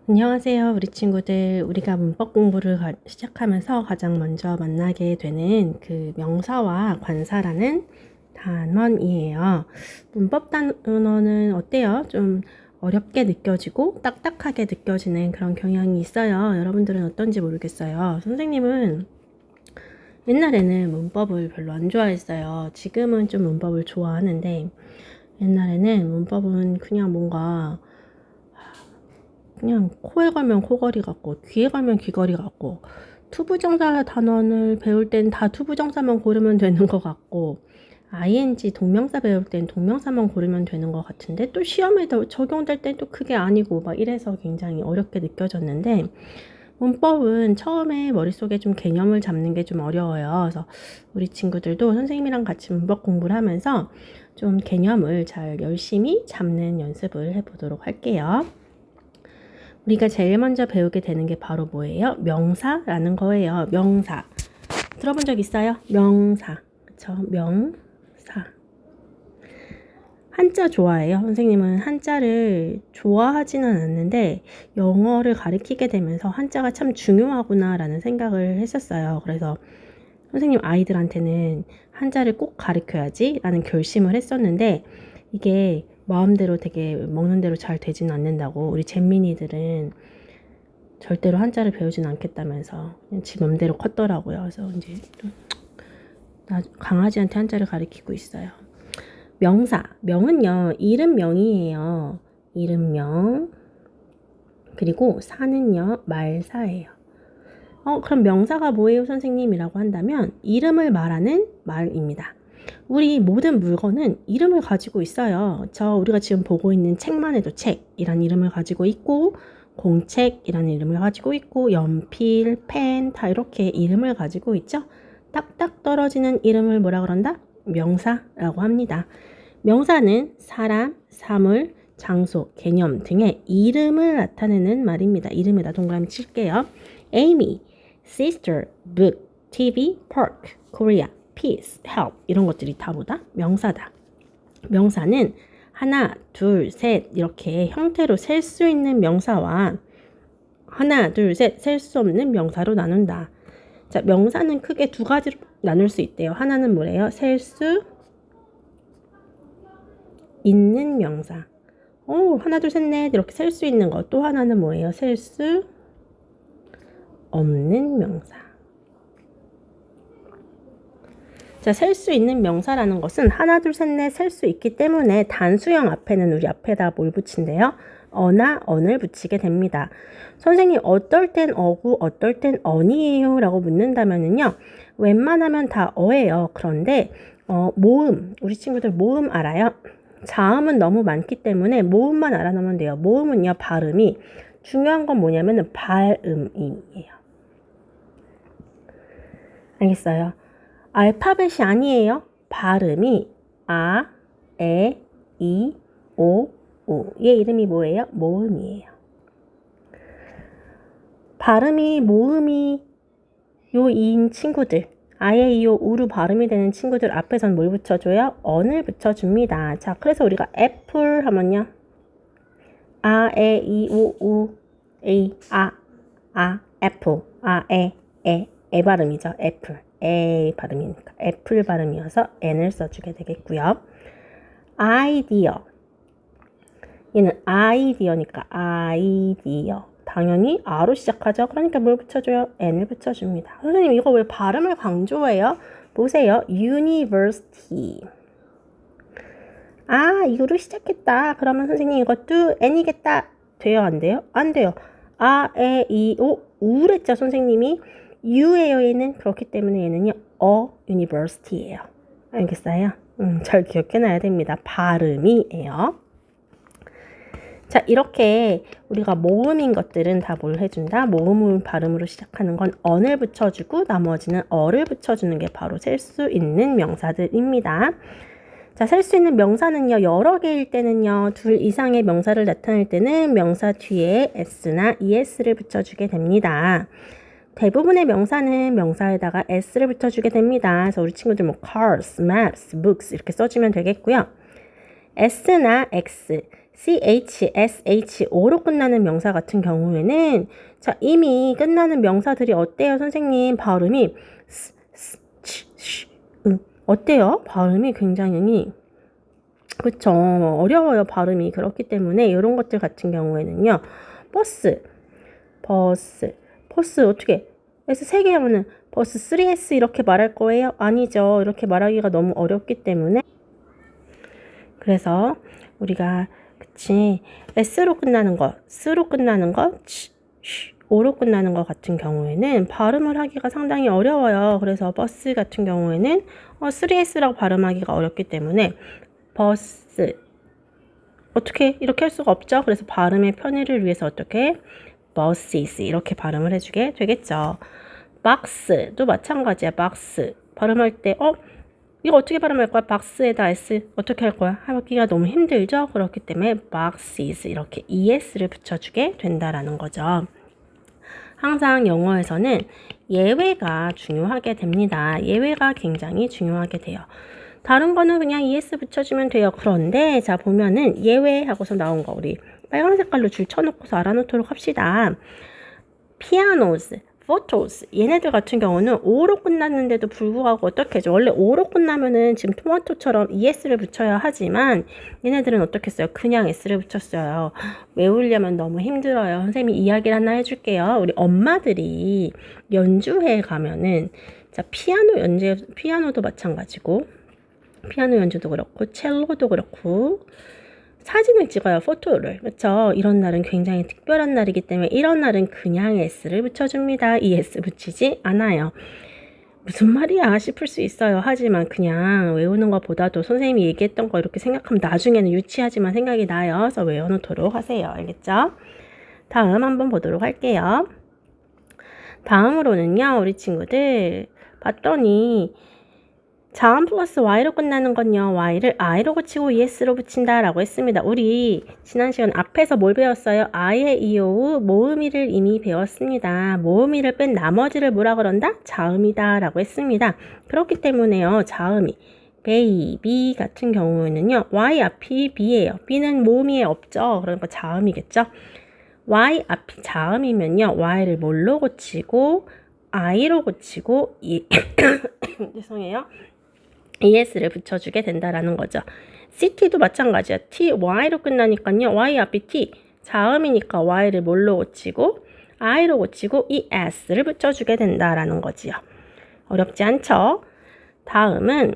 안녕하세요, 우리 친구들. 우리가 문법 공부를 시작하면서 가장 먼저 만나게 되는 그 명사와 관사라는 단원이에요. 문법 단원은 어때요? 좀 어렵게 느껴지고 딱딱하게 느껴지는 그런 경향이 있어요. 여러분들은 어떤지 모르겠어요. 선생님은 옛날에는 문법을 별로 안 좋아했어요. 지금은 좀 문법을 좋아하는데 옛날에는 문법은 그냥 뭔가 그냥 코에 가면 코걸이 같고 귀에 가면 귀걸이 같고 투부정사 단원을 배울 땐 다 투부정사만 고르면 되는 것 같고 ing 동명사 배울 땐 동명사만 고르면 되는 것 같은데 또 시험에 적용될 땐 또 그게 아니고 막 이래서 굉장히 어렵게 느껴졌는데 문법은 처음에 머릿속에 좀 개념을 잡는 게 좀 어려워요. 그래서 우리 친구들도 선생님이랑 같이 문법 공부를 하면서 좀 개념을 잘 열심히 잡는 연습을 해보도록 할게요. 우리가 제일 먼저 배우게 되는 게 바로 뭐예요? 명사라는 거예요. 명사. 들어본 적 있어요? 명사. 그쵸? 명사. 한자 좋아해요? 선생님은 한자를 좋아하지는 않는데 영어를 가르치게 되면서 한자가 참 중요하구나 라는 생각을 했었어요. 그래서 선생님 아이들한테는 한자를 꼭 가르쳐야지 라는 결심을 했었는데 이게 마음대로 되게 먹는 대로 잘 되지는 않는다고 우리 잼민이들은 절대로 한자를 배우진 않겠다면서 그냥 지 맘대로 컸더라고요. 그래서 이제 또 강아지한테 한자를 가르치고 있어요. 명사, 명은요 이름명이에요. 이름명. 그리고 사는요 말사예요. 그럼 명사가 뭐예요 선생님이라고 한다면 이름을 말하는 말입니다. 우리 모든 물건은 이름을 가지고 있어요. 우리가 지금 보고 있는 책만 해도 책이란 이름을 가지고 있고 공책이라는 이름을 가지고 있고 연필, 펜 다 이렇게 이름을 가지고 있죠. 딱딱 떨어지는 이름을 뭐라 그런다? 명사라고 합니다. 명사는 사람, 사물, 장소, 개념 등의 이름을 나타내는 말입니다. 이름에다 동그라미 칠게요. Amy, sister, book, TV, park, Korea, peace, help 이런 것들이 다 뭐다? 명사다. 명사는 하나, 둘, 셋 이렇게 형태로 셀 수 있는 명사와 하나, 둘, 셋 셀 수 없는 명사로 나눈다. 자, 명사는 크게 두 가지로 나눌 수 있대요. 하나는 뭐래요? 셀 수 있는 명사. 하나, 둘, 셋, 넷 이렇게 셀 수 있는 거. 또 하나는 뭐예요? 셀 수 없는 명사. 자, 셀 수 있는 명사라는 것은 하나, 둘, 셋, 넷 셀 수 있기 때문에 단수형 앞에는 우리 앞에다 뭘 붙인대요? 어나 언을 붙이게 됩니다. 선생님 어떨 땐 어고 어떨 땐 언이에요 라고 묻는다면은요. 웬만하면 다 어예요. 그런데 모음, 우리 친구들 모음 알아요? 자음은 너무 많기 때문에 모음만 알아놓으면 돼요. 모음은요 발음이 중요한 건 뭐냐면은 발음이에요. 알겠어요? 알파벳이 아니에요. 발음이 아, 에, 이, 오, 우. 얘 이름이 뭐예요? 모음이에요. 발음이 모음이 요인 친구들 아에, 이, 오, 우로 발음이 되는 친구들 앞에선 뭘 붙여줘요? 언을 붙여줍니다. 자, 그래서 우리가 애플 하면요. 아, 에, 이, 오, 우, 에, 애플. 아, 에 발음이죠. 애플. 에 발음이니까 애플 발음이어서 n을 써주게 되겠고요. 아이디어. 얘는 아이디어니까 아이디어. 당연히 R로 시작하죠. 그러니까 뭘 붙여줘요? N을 붙여줍니다. 선생님 이거 왜 발음을 강조해요? 보세요. University. 이거로 시작했다. 그러면 선생님 이것도 N이겠다. 돼요? 안 돼요? 안 돼요. 에, 이, 오, 우랬죠 선생님이. U예요 얘는. 그렇기 때문에 얘는요 university예요. 알겠어요? 잘 기억해놔야 됩니다. 발음이에요. 자, 이렇게 우리가 모음인 것들은 다 뭘 해준다? 모음 발음으로 시작하는 건 언을 붙여주고 나머지는 어를 붙여주는 게 바로 셀 수 있는 명사들입니다. 자, 셀 수 있는 명사는요, 여러 개일 때는요, 둘 이상의 명사를 나타낼 때는 명사 뒤에 s나 es를 붙여주게 됩니다. 대부분의 명사는 명사에다가 s를 붙여주게 됩니다. 그래서 우리 친구들 뭐 cars, maps, books 이렇게 써주면 되겠고요. s나 x, CHSHO로 끝나는 명사 같은 경우에는 자, 이미 끝나는 명사들이 어때요, 선생님? 발음이 어때요? 발음이 굉장히 그쵸. 어려워요, 발음이. 그렇기 때문에 이런 것들 같은 경우에는요. 버스 어떻게 S 3개 하면은 버스 3S 이렇게 말할 거예요? 아니죠. 이렇게 말하기가 너무 어렵기 때문에 그래서 우리가 그치 S로 끝나는 거, S로 끝나는 거, O로 끝나는 거 같은 경우에는 발음을 하기가 상당히 어려워요. 그래서 버스 같은 경우에는 3S라고 발음하기가 어렵기 때문에 버스 어떻게 이렇게 할 수가 없죠. 그래서 발음의 편의를 위해서 어떻게 buses 이렇게 발음을 해주게 되겠죠. 박스도 마찬가지야. 박스 발음할 때 이거 어떻게 발음할 거야? 박스에다 S 어떻게 할 거야? 하기가 너무 힘들죠. 그렇기 때문에 boxes 이렇게 ES를 붙여주게 된다라는 거죠. 항상 영어에서는 예외가 중요하게 됩니다. 예외가 굉장히 중요하게 돼요. 다른 거는 그냥 ES 붙여주면 돼요. 그런데 자 보면은 예외 하고서 나온 거 우리 빨간 색깔로 줄 쳐놓고서 알아놓도록 합시다. pianos, photos 얘네들 같은 경우는 O로 끝났는데도 불구하고 어떻게 하죠? 원래 O로 끝나면은 지금 토마토처럼 ES를 붙여야 하지만 얘네들은 어떻게 써요? 그냥 S를 붙였어요. 외우려면 너무 힘들어요. 선생님이 이야기를 하나 해줄게요. 우리 엄마들이 연주회 가면은 자 피아노도 마찬가지고 피아노 연주도 그렇고 첼로도 그렇고 사진을 찍어요. 포토를. 그렇죠? 이런 날은 굉장히 특별한 날이기 때문에 이런 날은 그냥 S를 붙여줍니다. ES 붙이지 않아요. 무슨 말이야 싶을 수 있어요. 하지만 그냥 외우는 것보다도 선생님이 얘기했던 거 이렇게 생각하면 나중에는 유치하지만 생각이 나요. 그래서 외워놓도록 하세요. 알겠죠? 다음 한번 보도록 할게요. 다음으로는요. 우리 친구들 봤더니 자음 플러스 Y로 끝나는 건요. Y를 I로 고치고 ES로 붙인다 라고 했습니다. 우리 지난 시간 앞에서 뭘 배웠어요? I의 이오우 모음이를 이미 배웠습니다. 모음이를 뺀 나머지를 뭐라 그런다? 자음이다 라고 했습니다. 그렇기 때문에요. 자음이 베이비 같은 경우에는요. Y 앞이 B예요. B는 모음이 없죠. 그러니까 자음이겠죠. Y 앞이 자음이면요. Y를 뭘로 고치고 I로 고치고 죄송해요. ES를 붙여주게 된다라는 거죠. CT도 마찬가지야. T, Y로 끝나니까요. Y 앞이 T, 자음이니까 Y를 뭘로 고치고 I로 고치고 ES를 붙여주게 된다라는 거지요. 어렵지 않죠? 다음은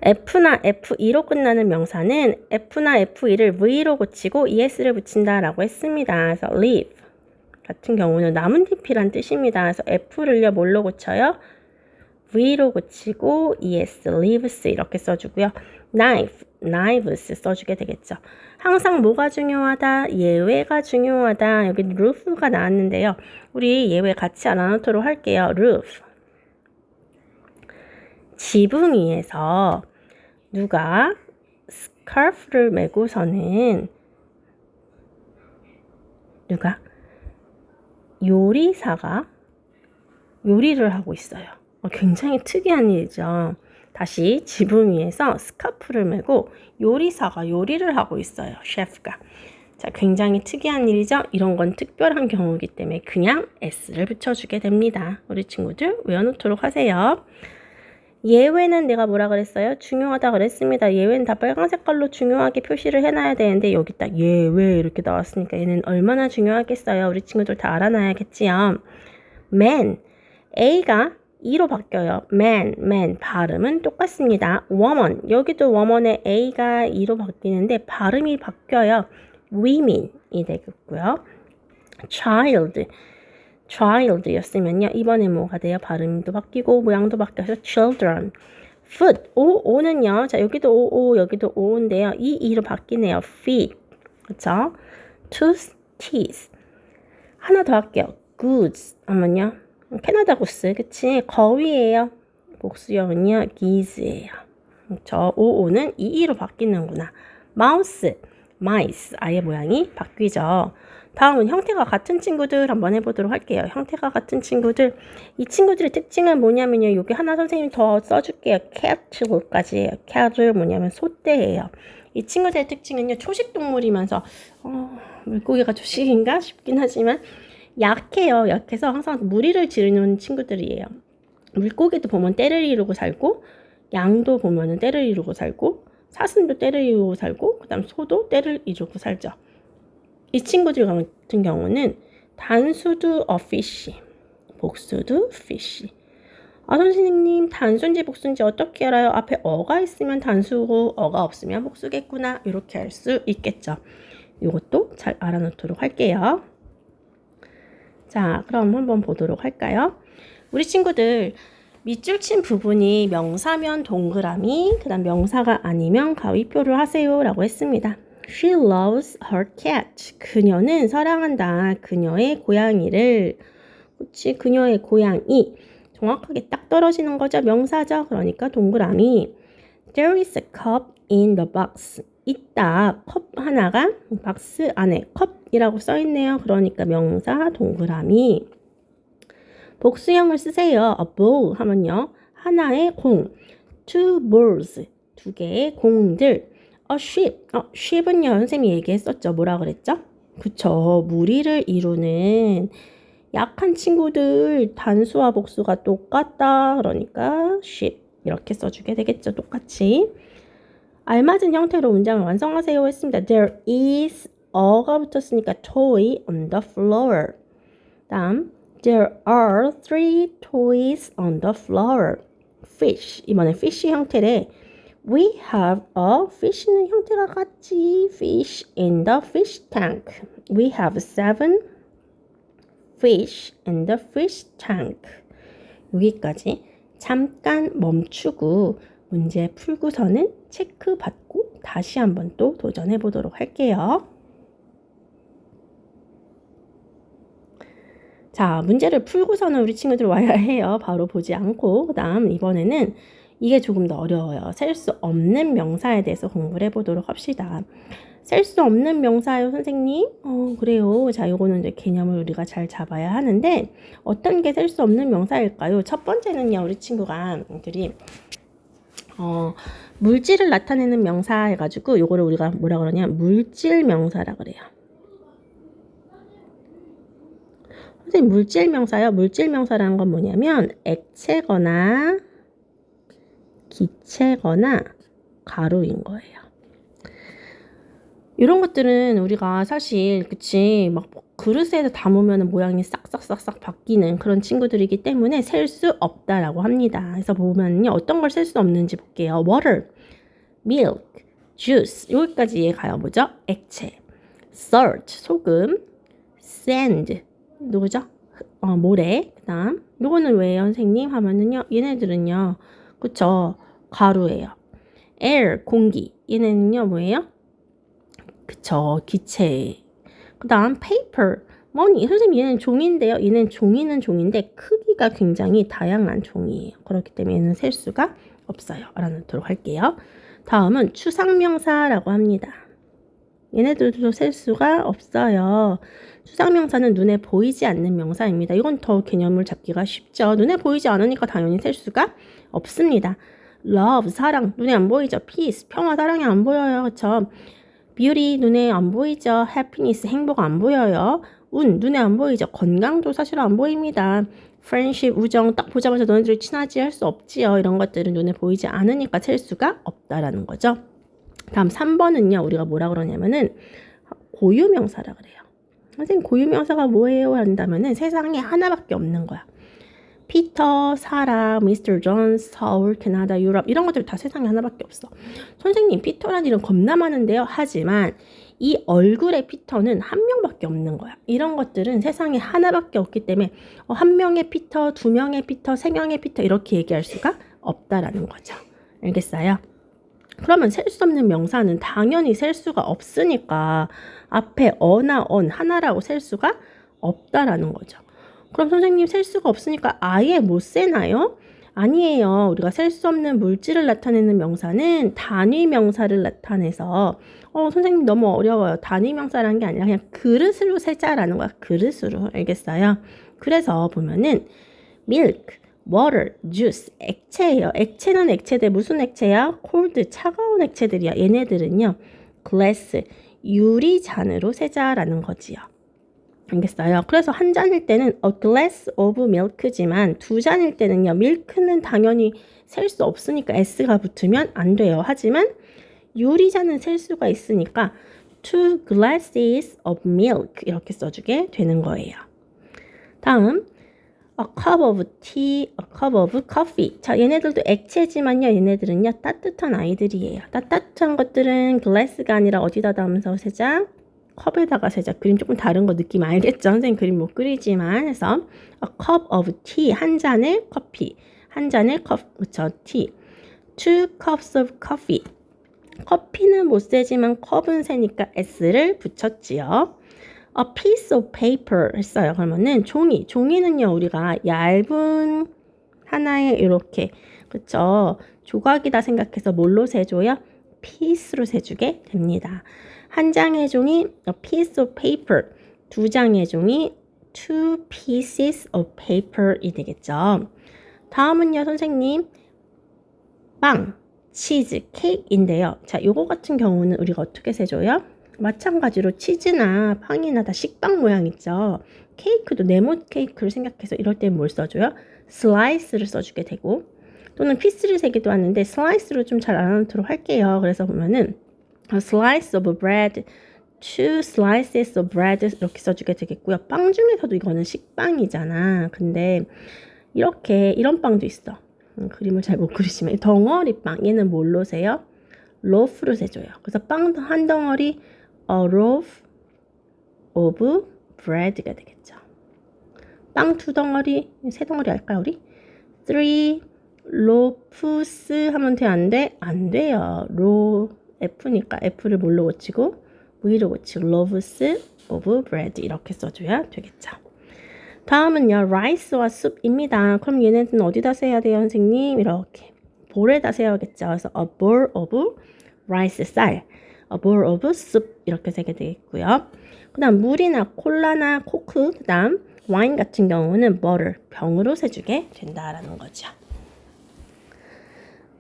F나 F2로 끝나는 명사는 F나 F2를 V로 고치고 ES를 붙인다라고 했습니다. 그래서 leave 같은 경우는 나뭇잎이란 뜻입니다. 그래서 F를요 뭘로 고쳐요? V로 고치고 ES, leaves 이렇게 써주고요. knife, knives 써주게 되겠죠. 항상 뭐가 중요하다? 예외가 중요하다. 여기 roof가 나왔는데요. 우리 예외 같이 알아놓도록 할게요. roof. 지붕 위에서 누가 스카프를 메고서는 누가? 요리사가 요리를 하고 있어요. 굉장히 특이한 일이죠. 다시 지붕 위에서 스카프를 메고 요리사가 요리를 하고 있어요. 셰프가. 자, 굉장히 특이한 일이죠. 이런 건 특별한 경우이기 때문에 그냥 S를 붙여주게 됩니다. 우리 친구들 외워놓도록 하세요. 예외는 내가 뭐라 그랬어요? 중요하다 그랬습니다. 예외는 다 빨간 색깔로 중요하게 표시를 해놔야 되는데 여기 딱 예외 이렇게 나왔으니까 얘는 얼마나 중요하겠어요. 우리 친구들 다 알아놔야겠지요. man, A가 E로 바뀌어요. man 발음은 똑같습니다. woman 여기도 woman의 A가 E로 바뀌는데 발음이 바뀌어요. women이 되겠고요. child였으면요. 이번에 뭐가 돼요? 발음도 바뀌고 모양도 바뀌어서 children. foot 오는요. 자 여기도 오 여기도 오인데요. 이 E로 바뀌네요. feet 그렇죠? tooth teeth 하나 더 할게요. goods 하면요. 캐나다 고스, 그치? 거위예요. 복수형은요, geese예요. 저 오는 이로 바뀌는구나. mouse, mice, 아예 모양이 바뀌죠. 다음은 형태가 같은 친구들 한번 해보도록 할게요. 형태가 같은 친구들. 이 친구들의 특징은 뭐냐면요. 여기 하나 선생님 더 써줄게요. cat까지예요. cat은 뭐냐면 소떼예요. 이 친구들의 특징은요, 초식 동물이면서 물고기가 초식인가 싶긴 하지만 약해요. 약해서 항상 무리를 지르는 친구들이에요. 물고기도 보면 때를 이루고 살고, 양도 보면은 때를 이루고 살고, 사슴도 때를 이루고 살고, 그 다음 소도 때를 이루고 살죠. 이 친구들 같은 경우는 단수도 fish, 복수도 fish. 선생님, 단수인지 복수인지 어떻게 알아요? 앞에 어가 있으면 단수고 어가 없으면 복수겠구나. 이렇게 알 수 있겠죠. 이것도 잘 알아놓도록 할게요. 자, 그럼 한번 보도록 할까요? 우리 친구들 밑줄 친 부분이 명사면 동그라미, 그 다음 명사가 아니면 가위표를 하세요 라고 했습니다. She loves her cat. 그녀는 사랑한다. 그녀의 고양이를. 그치, 그녀의 고양이. 정확하게 딱 떨어지는 거죠. 명사죠. 그러니까 동그라미. There is a cup in the box. 있다. 컵 하나가 박스 안에 컵이라고 써있네요. 그러니까 명사 동그라미. 복수형을 쓰세요. A bowl 하면요. 하나의 공. Two bowls. 두 개의 공들. A ship. ship은요. 선생님이 얘기했었죠. 뭐라 그랬죠? 그쵸. 무리를 이루는 약한 친구들 단수와 복수가 똑같다. 그러니까 ship. 이렇게 써주게 되겠죠. 똑같이. 알맞은 형태로 문장을 완성하세요 했습니다. There is a가 붙었으니까 toy on the floor. 다음 There are 3 toys on the floor. Fish. 이번에 fish 형태래. We have a fish는 형태가 같지. Fish in the fish tank. We have 7 fish in the fish tank. 여기까지 잠깐 멈추고 문제 풀고서는 체크받고 다시 한번 또 도전해 보도록 할게요. 자, 문제를 풀고서는 우리 친구들 와야 해요. 바로 보지 않고. 그 다음 이번에는 이게 조금 더 어려워요. 셀 수 없는 명사에 대해서 공부를 해보도록 합시다. 셀 수 없는 명사요, 선생님? 그래요. 자, 요거는 이제 개념을 우리가 잘 잡아야 하는데 어떤 게 셀 수 없는 명사일까요? 첫 번째는요, 우리 친구들이 물질을 나타내는 명사 해가지고 요거를 우리가 뭐라 그러냐? 물질 명사라 그래요. 선생님, 물질 명사요. 물질 명사라는 건 뭐냐면 액체거나 기체거나 가루인 거예요. 이런 것들은 우리가 사실 그치 막 그릇에서 담으면 모양이 싹싹싹싹 바뀌는 그런 친구들이기 때문에 셀 수 없다라고 합니다. 그래서 보면요 어떤 걸 셀 수 없는지 볼게요. water, milk, juice 여기까지 이해 가요. 뭐죠? 액체, salt 소금, sand 누구죠? 모래. 그다음 요거는 왜요, 선생님? 하면은요 얘네들은요 그쵸 가루예요. air 공기 얘네는요 뭐예요? 그쵸 기체. 그 다음 paper money 선생님 얘는 종인데요. 얘는 종이는 종인데 크기가 굉장히 다양한 종이에요. 그렇기 때문에 얘는 셀 수가 없어요. 알아놓도록 할게요. 다음은 추상명사라고 합니다. 얘네들도 셀 수가 없어요. 추상명사는 눈에 보이지 않는 명사입니다. 이건 더 개념을 잡기가 쉽죠. 눈에 보이지 않으니까 당연히 셀 수가 없습니다. love 사랑 눈에 안 보이죠. peace 평화 사랑이 안 보여요. 그쵸? beauty 눈에 안 보이죠. happiness 행복 안 보여요. 운 눈에 안 보이죠. 건강도 사실 안 보입니다. friendship 우정 딱 보자마자 너네들이 친하지 할 수 없지요. 이런 것들은 눈에 보이지 않으니까 셀 수가 없다라는 거죠. 다음 3번은요. 우리가 뭐라 그러냐면은 고유명사라 그래요. 선생님 고유명사가 뭐예요? 한다면은 세상에 하나밖에 없는 거야. 피터, 사라, 미스터 존스, 서울, 캐나다, 유럽 이런 것들 다 세상에 하나밖에 없어. 선생님 피터란 이름 겁나 많은데요. 하지만 이 얼굴의 피터는 한 명밖에 없는 거야. 이런 것들은 세상에 하나밖에 없기 때문에 한 명의 피터, 두 명의 피터, 세 명의 피터 이렇게 얘기할 수가 없다라는 거죠. 알겠어요? 그러면 셀 수 없는 명사는 당연히 셀 수가 없으니까 앞에 어나 언 하나라고 셀 수가 없다라는 거죠. 그럼 선생님 셀 수가 없으니까 아예 못 세나요? 아니에요. 우리가 셀 수 없는 물질을 나타내는 명사는 단위 명사를 나타내서 선생님 너무 어려워요. 단위 명사라는 게 아니라 그냥 그릇으로 세자라는 거야. 그릇으로. 알겠어요? 그래서 보면은 milk, water, juice, 액체예요. 액체는 액체들 무슨 액체야? cold, 차가운 액체들이야. 얘네들은요. glass, 유리잔으로 세자라는 거지요. 알겠어요? 그래서 한 잔일 때는 a glass of milk지만 두 잔일 때는요. milk는 당연히 셀 수 없으니까 s가 붙으면 안 돼요. 하지만 유리잔은 셀 수가 있으니까 two glasses of milk 이렇게 써주게 되는 거예요. 다음 a cup of tea, a cup of coffee. 자, 얘네들도 액체지만요. 얘네들은요. 따뜻한 아이들이에요. 따뜻한 것들은 glass가 아니라 어디다 담아서 세자? 컵에다가 세자. 그림 조금 다른 거 느낌 알겠죠? 선생님 그림 못 그리지만 해서 a cup of tea, 한 잔의 커피. 한 잔의 그쵸, tea. two cups of coffee. 커피는 못 세지만 컵은 세니까 s를 붙였지요. A piece of paper 했어요. 그러면은 종이는요 우리가 얇은 하나의 이렇게 그쵸 조각이다 생각해서 뭘로 세줘요? piece로 세주게 됩니다. 한 장의 종이 a piece of paper, 두 장의 종이 two pieces of paper이 되겠죠. 다음은요 선생님 빵, 치즈, 케이크인데요. 자, 요거 같은 경우는 우리가 어떻게 세줘요? 마찬가지로 치즈나 빵이나 다 식빵 모양 있죠. 케이크도 네모 케이크를 생각해서 이럴 때 뭘 써줘요? 슬라이스를 써주게 되고 또는 피스를 세기도 하는데 슬라이스로 좀 잘 알아놓도록 할게요. 그래서 보면은 a slice of bread, two slices of bread 이렇게 써주게 되겠고요. 빵 중에서도 이거는 식빵이잖아. 근데 이렇게 이런 빵도 있어. 그림을 잘 못 그리시면 덩어리 빵 얘는 뭘로 세요? loaf로 세줘요. 그래서 빵 한 덩어리 a loaf of bread가 되겠죠. 빵 두 덩어리 세 덩어리 할까요 우리? three loaves 하면 돼 안 돼? 안 돼요. F니까 F를 뭘로 고치고 V로 고치고 loaves of bread 이렇게 써줘야 되겠죠. 다음은요 rice와 soup입니다. 그럼 얘네는 어디다 세야 돼요 선생님? 이렇게 볼에다 세야겠죠. 그래서 a bowl of rice 쌀, a bowl of soup 이렇게 세게 되겠고요. 그 다음 물이나 콜라나 코크, 그 다음 와인 같은 경우는 뭐를 병으로 세주게 된다라는 거죠.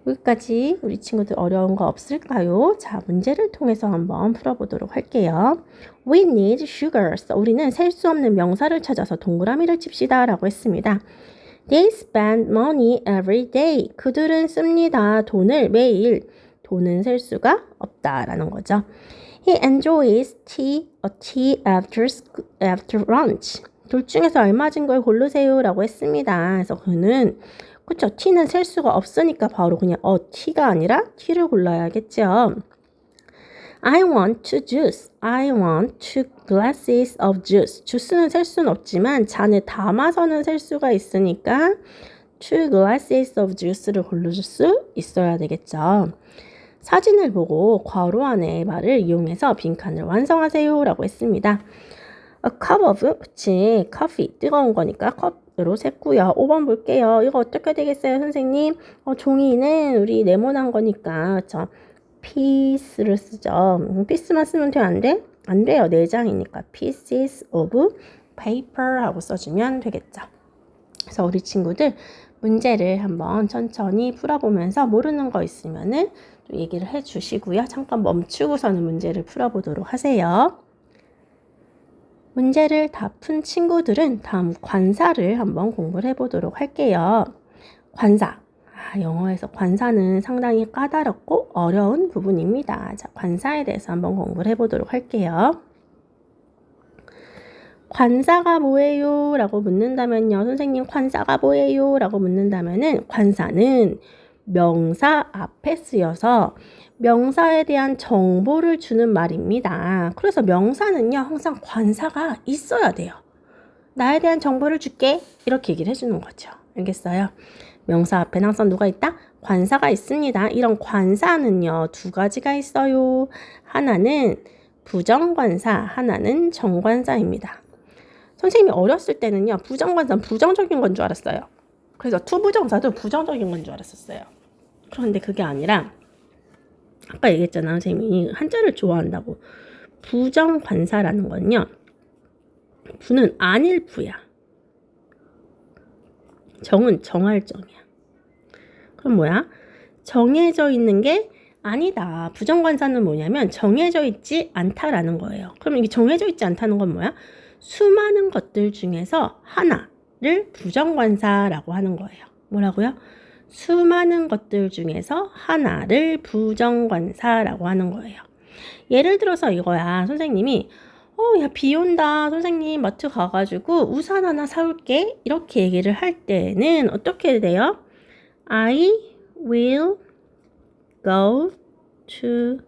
여기까지 우리 친구들 어려운 거 없을까요? 자, 문제를 통해서 한번 풀어보도록 할게요. We need sugars. 우리는 셀 수 없는 명사를 찾아서 동그라미를 칩시다 라고 했습니다. They spend money every day. 그들은 씁니다. 돈을 매일. 돈은 셀 수가 없다라는 거죠. He enjoys tea, a tea after lunch. 둘 중에서 알맞은 걸 고르세요 라고 했습니다. 그래서 그는 그쵸. t는 셀 수가 없으니까 바로 그냥 t가 아니라 t를 골라야겠죠. I want two juice. I want two glasses of juice. 주스는 셀 수는 없지만 잔에 담아서는 셀 수가 있으니까 two glasses of juice를 고를 수 있어야 되겠죠. 사진을 보고 괄호 안에 말을 이용해서 빈칸을 완성하세요 라고 했습니다. A cup of, 그치, coffee, 뜨거운 거니까 컵으로 샜고요. 5번 볼게요. 이거 어떻게 되겠어요, 선생님? 종이는 우리 네모난 거니까, 그쵸? piece를 쓰죠. piece만 쓰면 돼, 안 돼? 안 돼요. 4장이니까 pieces of paper 하고 써주면 되겠죠. 그래서 우리 친구들 문제를 한번 천천히 풀어보면서 모르는 거 있으면은 또 얘기를 해주시고요. 잠깐 멈추고서는 문제를 풀어보도록 하세요. 문제를 다 푼 친구들은 다음 관사를 한번 공부를 해보도록 할게요. 관사. 영어에서 관사는 상당히 까다롭고 어려운 부분입니다. 자, 관사에 대해서 한번 공부를 해보도록 할게요. 관사가 뭐예요? 라고 묻는다면요. 선생님 관사가 뭐예요? 라고 묻는다면은 관사는 명사 앞에 쓰여서 명사에 대한 정보를 주는 말입니다. 그래서 명사는요. 항상 관사가 있어야 돼요. 나에 대한 정보를 줄게. 이렇게 얘기를 해주는 거죠. 알겠어요? 명사 앞에 항상 누가 있다? 관사가 있습니다. 이런 관사는요. 두 가지가 있어요. 하나는 부정관사, 하나는 정관사입니다. 선생님이 어렸을 때는요. 부정관사는 부정적인 건 줄 알았어요. 그래서 투부정사도 부정적인 건 줄 알았었어요. 그런데 그게 아니라 아까 얘기했잖아. 선생님이 한자를 좋아한다고. 부정관사라는 건요. 부는 아닐 부야. 정은 정할 정이야. 그럼 뭐야? 정해져 있는 게 아니다. 부정관사는 뭐냐면 정해져 있지 않다라는 거예요. 그럼 이게 정해져 있지 않다는 건 뭐야? 수많은 것들 중에서 하나를 부정관사라고 하는 거예요. 뭐라고요? 수많은 것들 중에서 하나를 부정관사라고 하는 거예요. 예를 들어서 이거야. 선생님이 야, 비 온다. 선생님, 마트 가가지고 우산 하나 사올게. 이렇게 얘기를 할 때는 어떻게 돼요? I will go to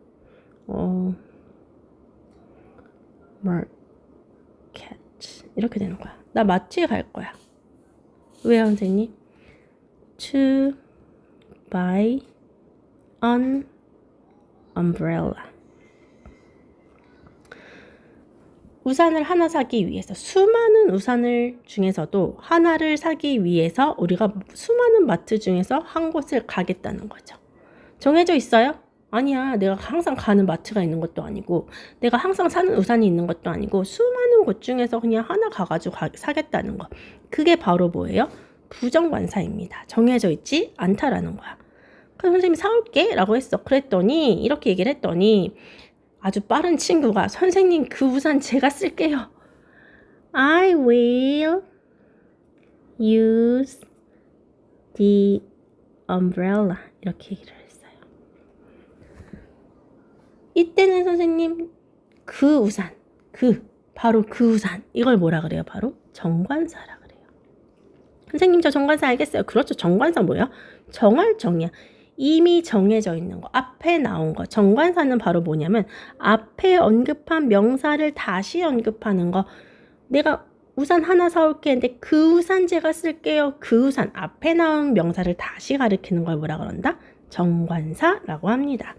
market. 이렇게 되는 거야. 나 마트에 갈 거야. 왜요, 선생님? To buy an umbrella. 우산을 하나 사기 위해서 수많은 우산을 중에서도 하나를 사기 위해서 우리가 수많은 마트 중에서 한 곳을 가겠다는 거죠. 정해져 있어요? 아니야. 내가 항상 가는 마트가 있는 것도 아니고 내가 항상 사는 우산이 있는 것도 아니고 수많은 곳 중에서 그냥 하나 가가지고 사겠다는 거. 그게 바로 뭐예요? 부정관사입니다. 정해져 있지 않다라는 거야. 그래서 선생님이 사올게 라고 했어. 그랬더니 이렇게 얘기를 했더니 아주 빠른 친구가 선생님 그 우산 제가 쓸게요. I will use the umbrella. 이렇게 얘기를 했어요. 이때는 선생님 그 우산, 바로 그 우산. 이걸 뭐라 그래요? 바로 정관사라 그래요. 선생님 저 정관사 알겠어요. 그렇죠. 정관사 뭐야? 정할 정이야. 이미 정해져 있는 거, 앞에 나온 거. 정관사는 바로 뭐냐면 앞에 언급한 명사를 다시 언급하는 거. 내가 우산 하나 사올게 했는데 그 우산 제가 쓸게요. 그 우산 앞에 나온 명사를 다시 가리키는 걸 뭐라 그런다? 정관사라고 합니다.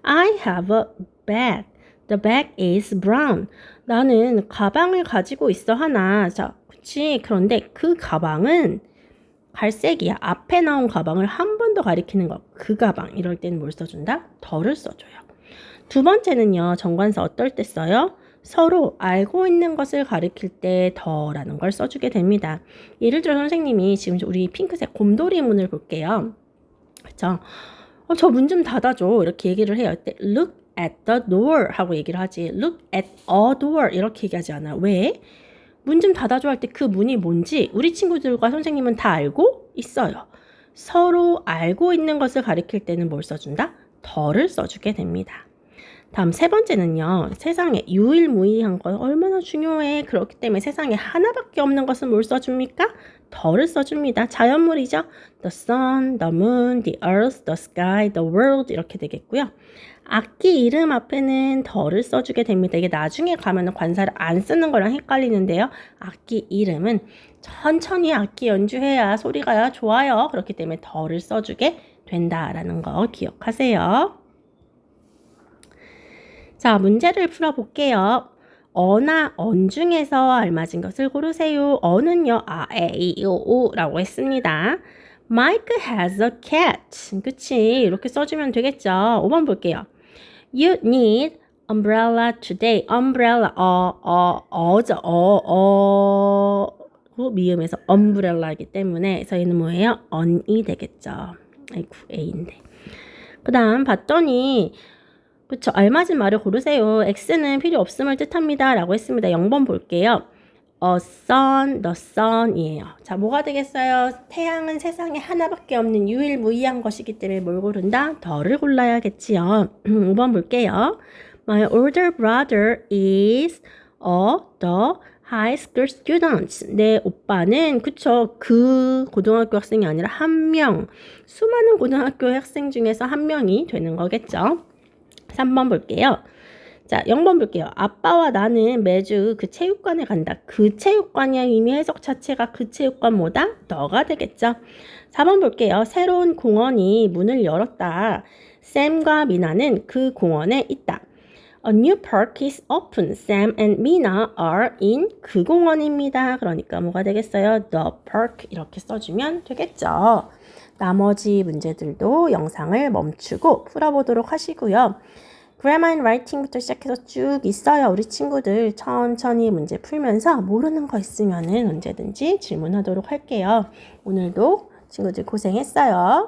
I have a bag. The bag is brown. 나는 가방을 가지고 있어 하나. 자, 그치. 그런데 그 가방은 갈색이야. 앞에 나온 가방을 한 번 더 가리키는 거. 그 가방. 이럴 때는 뭘 써준다? 더를 써줘요. 두 번째는요. 정관사 어떨 때 써요? 서로 알고 있는 것을 가리킬 때 더라는 걸 써주게 됩니다. 예를 들어 선생님이 지금 우리 핑크색 곰돌이 문을 볼게요. 그쵸? 저 문 좀 닫아줘. 이렇게 얘기를 해요. 때 look at the door 하고 얘기를 하지. look at a door 이렇게 얘기하지 않아. 왜? 문 좀 닫아줘 할 때 그 문이 뭔지 우리 친구들과 선생님은 다 알고 있어요. 서로 알고 있는 것을 가리킬 때는 뭘 써준다? 더를 써주게 됩니다. 다음 세 번째는요. 세상에 유일무이한 것 얼마나 중요해. 그렇기 때문에 세상에 하나밖에 없는 것은 뭘 써줍니까? 더를 써줍니다. 자연물이죠. The sun, the moon, the earth, the sky, the world 이렇게 되겠고요. 악기 이름 앞에는 더를 써주게 됩니다. 이게 나중에 가면 관사를 안 쓰는 거랑 헷갈리는데요. 악기 이름은 천천히 악기 연주해야 소리가 좋아요. 그렇기 때문에 더를 써주게 된다라는 거 기억하세요. 자, 문제를 풀어볼게요. 어나 언 중에서 알맞은 것을 고르세요. 어는요, 에, 이, 오, 라고 했습니다. Mike has a cat. 그치? 이렇게 써주면 되겠죠. 5번 볼게요. You need umbrella today. umbrella, 미음에서 umbrella이기 때문에 저희는 뭐예요? on이 되겠죠. 아이고, A인데. 그 다음 봤더니 그쵸. 알맞은 말을 고르세요. X는 필요 없음을 뜻합니다. 라고 했습니다. 0번 볼게요. sun, the sun이에요. 자, 뭐가 되겠어요? 태양은 세상에 하나밖에 없는 유일무이한 것이기 때문에 뭘 고른다? 더를 골라야겠지요. 5번 볼게요. My older brother is the high school student. 내 오빠는 그쵸. 그 고등학교 학생이 아니라 한 명. 수많은 고등학교 학생 중에서 한 명이 되는 거겠죠. 3번 볼게요. 자, 0번 볼게요. 아빠와 나는 매주 그 체육관에 간다. 그 체육관이야. 이미 해석 자체가 그 체육관 뭐다? 너가 되겠죠. 4번 볼게요. 새로운 공원이 문을 열었다. 샘과 미나는 그 공원에 있다. A new park is open. Sam and Mina are in 그 공원입니다. 그러니까 뭐가 되겠어요? The park 이렇게 써주면 되겠죠. 나머지 문제들도 영상을 멈추고 풀어보도록 하시고요. grammar and writing부터 시작해서 쭉 있어요. 우리 친구들 천천히 문제 풀면서 모르는 거 있으면은 언제든지 질문하도록 할게요. 오늘도 친구들 고생했어요.